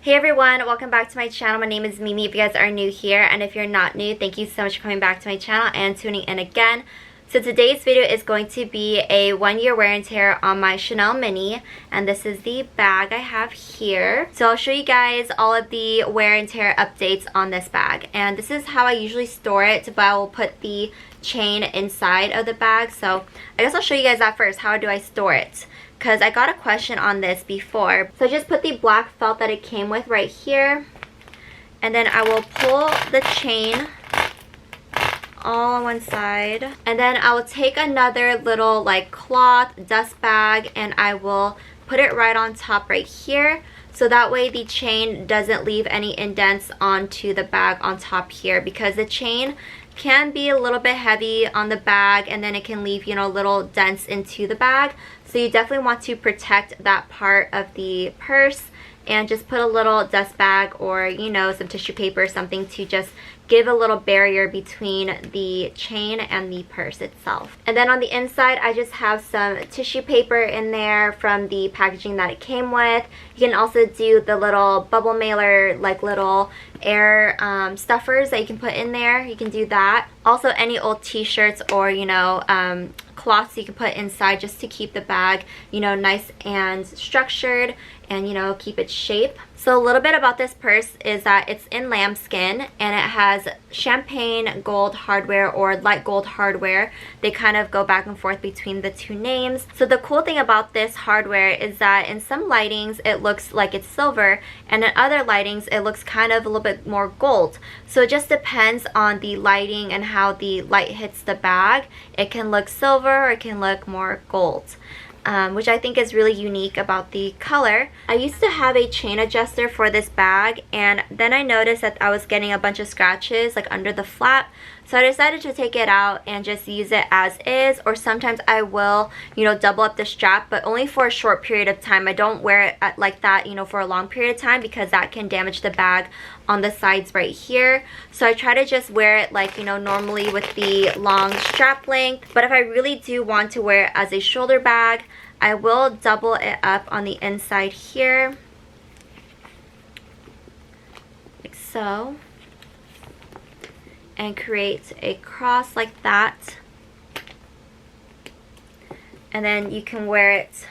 Hey everyone, welcome back to my channel. My name is Mimi if you guys are new here, and if you're not new, thank you so much for coming back to my channel and tuning in again. So today's video is going to be a 1-year wear and tear on my Chanel Mini, and this is the bag I have here. So I'll show you guys all of the wear and tear updates on this bag, and this is how I usually store it, but I will put the chain inside of the bag. So I guess I'll show you guys that first. How do I store it? Because I got a question on this before. So I just put the black felt that it came with right here, and then I will pull the chain all on one side, and then I will take another little like cloth dust bag and I will put it right on top right here, so that way the chain doesn't leave any indents onto the bag on top here, because the chain can be a little bit heavy on the bag and then it can leave, you know, little dents into the bag. So you definitely want to protect that part of the purse and just put a little dust bag or, you know, some tissue paper or something to just give a little barrier between the chain and the purse itself. And then on the inside, I just have some tissue paper in there from the packaging that it came with. You can also do the little bubble mailer, like little air stuffers that you can put in there. You can do that. Also any old t-shirts or, you know, cloths you can put inside just to keep the bag, you know, nice and structured and, you know, keep its shape. So a little bit about this purse is that it's in lambskin and it has champagne gold hardware or light gold hardware. They kind of go back and forth between the two names. So the cool thing about this hardware is that in some lightings it looks like it's silver, and in other lightings it looks kind of a little bit more gold. So it just depends on the lighting and how the light hits the bag. It can look silver or it can look more gold. Which I think is really unique about the color. I used to have a chain adjuster for this bag, and then I noticed that I was getting a bunch of scratches like under the flap, so I decided to take it out and just use it as is, or sometimes I will, you know, double up the strap, but only for a short period of time. I don't wear it like that, you know, for a long period of time, because that can damage the bag on the sides right here. So I try to just wear it like, you know, normally with the long strap length. But if I really do want to wear it as a shoulder bag, I will double it up on the inside here, like so, and create a cross like that. And then you can wear it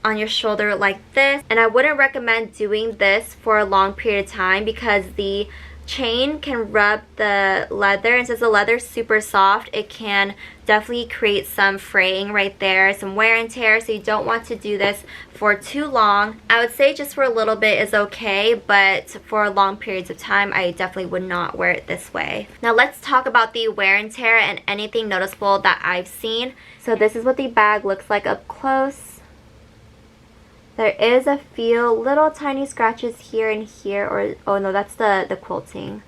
on your shoulder like this. And I wouldn't recommend doing this for a long period of time because the chain can rub the leather, and since the leather is super soft, it can definitely create some fraying right there, some wear and tear. So you don't want to do this for too long. I would say just for a little bit is okay, but for long periods of time I definitely would not wear it this way. Now let's talk about the wear and tear and anything noticeable that I've seen. So this is what the bag looks like up close. There is a few little tiny scratches here and here, or oh no, that's the quilting.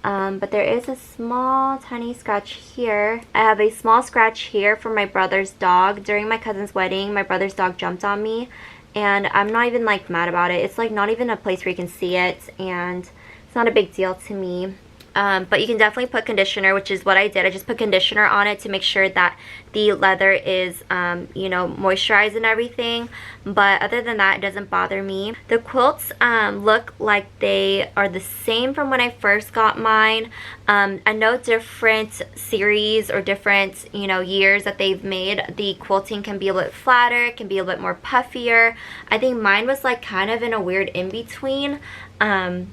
But there is a small tiny scratch here. I have a small scratch here from my brother's dog. During my cousin's wedding, my brother's dog jumped on me, and I'm not even like mad about it. It's like not even a place where you can see it, and it's not a big deal to me. But you can definitely put conditioner, which is what I did. I just put conditioner on it to make sure that the leather is, you know, moisturized and everything. But other than that, it doesn't bother me. The quilts look like they are the same from when I first got mine. I know different series or different, you know, years that they've made, the quilting can be a little bit flatter, it can be a little bit more puffier. I think mine was like kind of in a weird in-between. But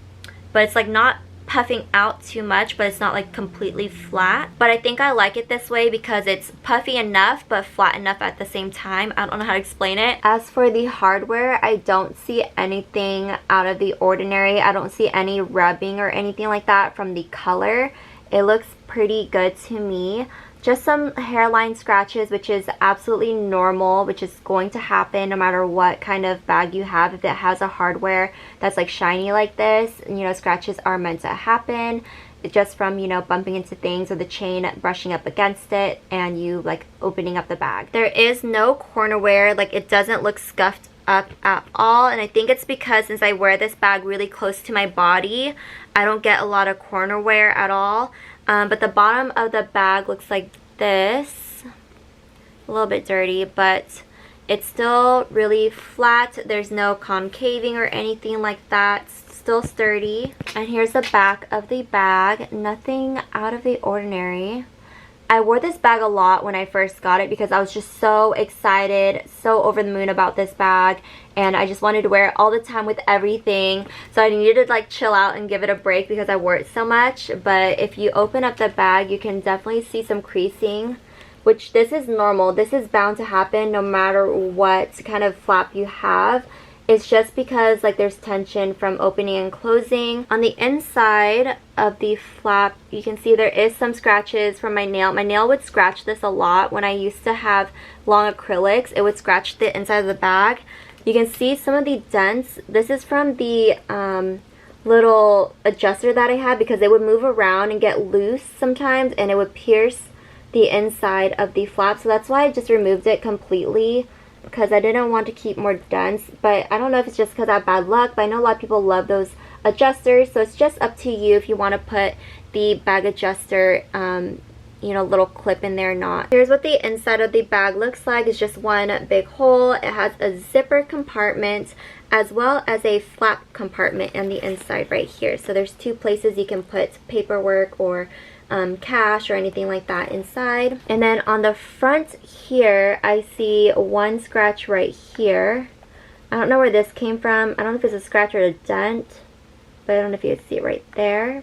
it's like not puffing out too much, but it's not like completely flat. But I think I like it this way because it's puffy enough but flat enough at the same time. I don't know how to explain it. As for the hardware, I don't see anything out of the ordinary. I don't see any rubbing or anything like that from the color. It looks pretty good to me. Just some hairline scratches, which is absolutely normal, which is going to happen no matter what kind of bag you have. If it has a hardware that's like shiny like this, you know, scratches are meant to happen just from, you know, bumping into things or the chain brushing up against it and you like opening up the bag. There is no corner wear, like it doesn't look scuffed up at all, and I think it's because since I wear this bag really close to my body, I don't get a lot of corner wear at all. But the bottom of the bag looks like this, a little bit dirty, but it's still really flat. There's no concaving or anything like that. It's still sturdy. And here's the back of the bag. Nothing out of the ordinary. I wore this bag a lot when I first got it because I was just so excited, so over the moon about this bag, and I just wanted to wear it all the time with everything. So I needed to like chill out and give it a break because I wore it so much. But if you open up the bag, you can definitely see some creasing, which this is normal. This is bound to happen no matter what kind of flap you have. It's just because like there's tension from opening and closing. On the inside of the flap, you can see there is some scratches from my nail. My nail would scratch this a lot. When I used to have long acrylics, it would scratch the inside of the bag. You can see some of the dents. This is from the little adjuster that I had because it would move around and get loose sometimes, and it would pierce the inside of the flap. So that's why I just removed it completely, because I didn't want to keep more dents. But I don't know if it's just because I have bad luck, but I know a lot of people love those adjusters, so it's just up to you if you want to put the bag adjuster you know, little clip in there or not. Here's what the inside of the bag looks like. It's just one big hole. It has a zipper compartment as well as a flap compartment on the inside right here. So there's two places you can put paperwork or cash or anything like that inside. And then on the front here, I see one scratch right here. I don't know where this came from. I don't know if it's a scratch or a dent, but I don't know if you can see it right there.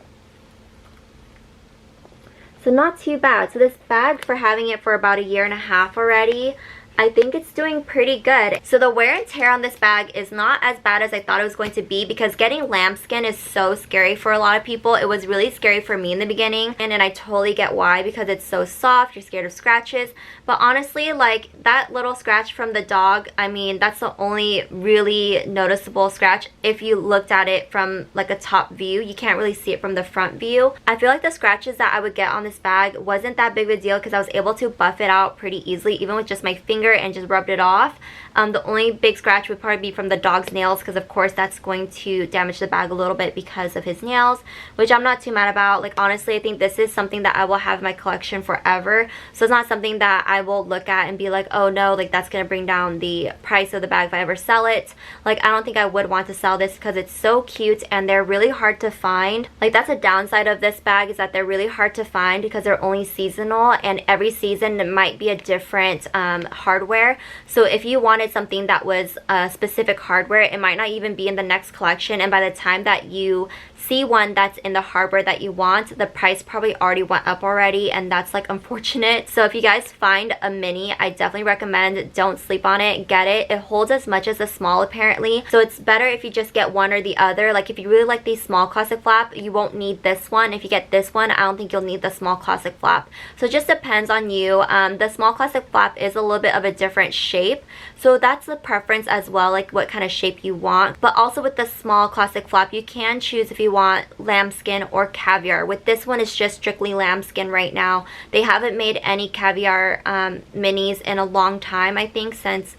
So not too bad. So this bag, for having it for about 1.5 years already, I think it's doing pretty good. So the wear and tear on this bag is not as bad as I thought it was going to be, because getting lambskin is so scary for a lot of people. It was really scary for me in the beginning, and I totally get why, because it's so soft, you're scared of scratches. But honestly, like that little scratch from the dog, I mean, that's the only really noticeable scratch. If you looked at it from like a top view, you can't really see it from the front view. I feel like the scratches that I would get on this bag wasn't that big of a deal because I was able to buff it out pretty easily, even with just my finger, and just rubbed it off. The only big scratch would probably be from the dog's nails, because of course that's going to damage the bag a little bit because of his nails, which I'm not too mad about. Like honestly, I think this is something that I will have in my collection forever, so it's not something that I will look at and be like, oh no, like that's gonna bring down the price of the bag if I ever sell it. Like I don't think I would want to sell this because it's so cute and they're really hard to find. Like that's a downside of this bag, is that they're really hard to find because they're only seasonal, and every season it might be a different hardware. So if you wanted something that was specific hardware, it might not even be in the next collection, and by the time that you see one that's in the hardware that you want, the price probably already went up already, and that's like unfortunate. So if you guys find a mini, I definitely recommend don't sleep on it, get it. It holds as much as a small apparently, so it's better if you just get one or the other. Like if you really like the small classic flap, you won't need this one. If you get this one, I don't think you'll need the small classic flap. So it just depends on you. The small classic flap is a little bit of a different shape, so that's the preference as well, like what kind of shape you want. But also with the small classic flap, you can choose if you want lambskin or caviar. With this one, it's just strictly lambskin right now. They haven't made any caviar minis in a long time, I think, since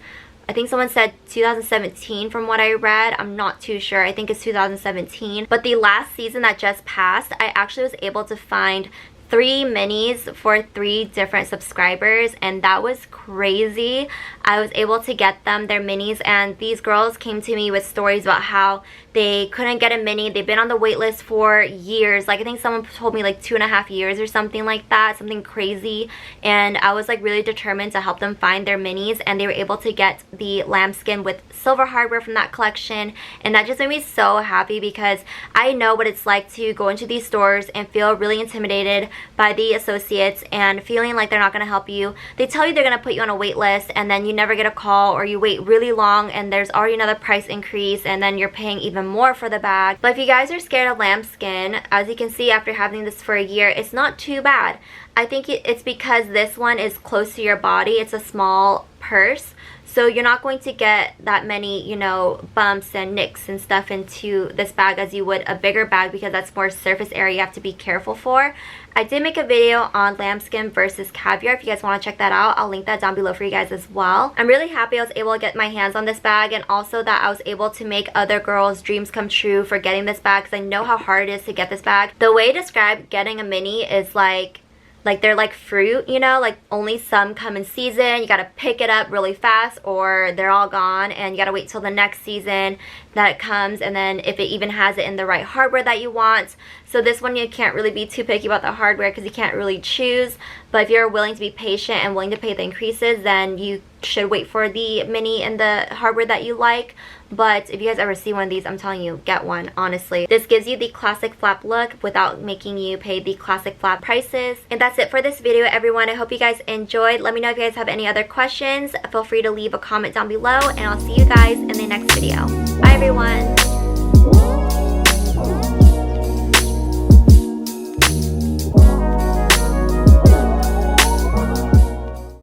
I think someone said 2017 from what I read. I'm not too sure. I think it's 2017. But the last season that just passed, I actually was able to find 3 minis for 3 different subscribers, and that was crazy. I was able to get them their minis, and these girls came to me with stories about how they couldn't get a mini. They've been on the wait list for years. Like I think someone told me like 2.5 years or something like that, something crazy. And I was like really determined to help them find their minis, and they were able to get the lambskin with silver hardware from that collection. And that just made me so happy, because I know what it's like to go into these stores and feel really intimidated by the associates and feeling like they're not going to help you. They tell you they're going to put you on a wait list, and then you never get a call, or you wait really long and there's already another price increase, and then you're paying even more for the bag. But if you guys are scared of lambskin, as you can see after having this for 1 year, it's not too bad. I think it's because this one is close to your body. It's a small purse, so you're not going to get that many, you know, bumps and nicks and stuff into this bag as you would a bigger bag, because that's more surface area you have to be careful for. I did make a video on lambskin versus caviar. If you guys want to check that out, I'll link that down below for you guys as well. I'm really happy I was able to get my hands on this bag, and also that I was able to make other girls' dreams come true for getting this bag, because I know how hard it is to get this bag. The way to describe getting a mini is like like they're like fruit, you know, like only some come in season. You gotta pick it up really fast or they're all gone, and you gotta wait till the next season that it comes, and then if it even has it in the right hardware that you want. So this one you can't really be too picky about the hardware because you can't really choose, but if you're willing to be patient and willing to pay the increases, then you should wait for the mini and the hardware that you like. But if you guys ever see one of these, I'm telling you, get one, honestly. This gives you the classic flap look without making you pay the classic flap prices. And that's it for this video, everyone. I hope you guys enjoyed. Let me know if you guys have any other questions. Feel free to leave a comment down below, and I'll see you guys in the next video. Bye, everyone.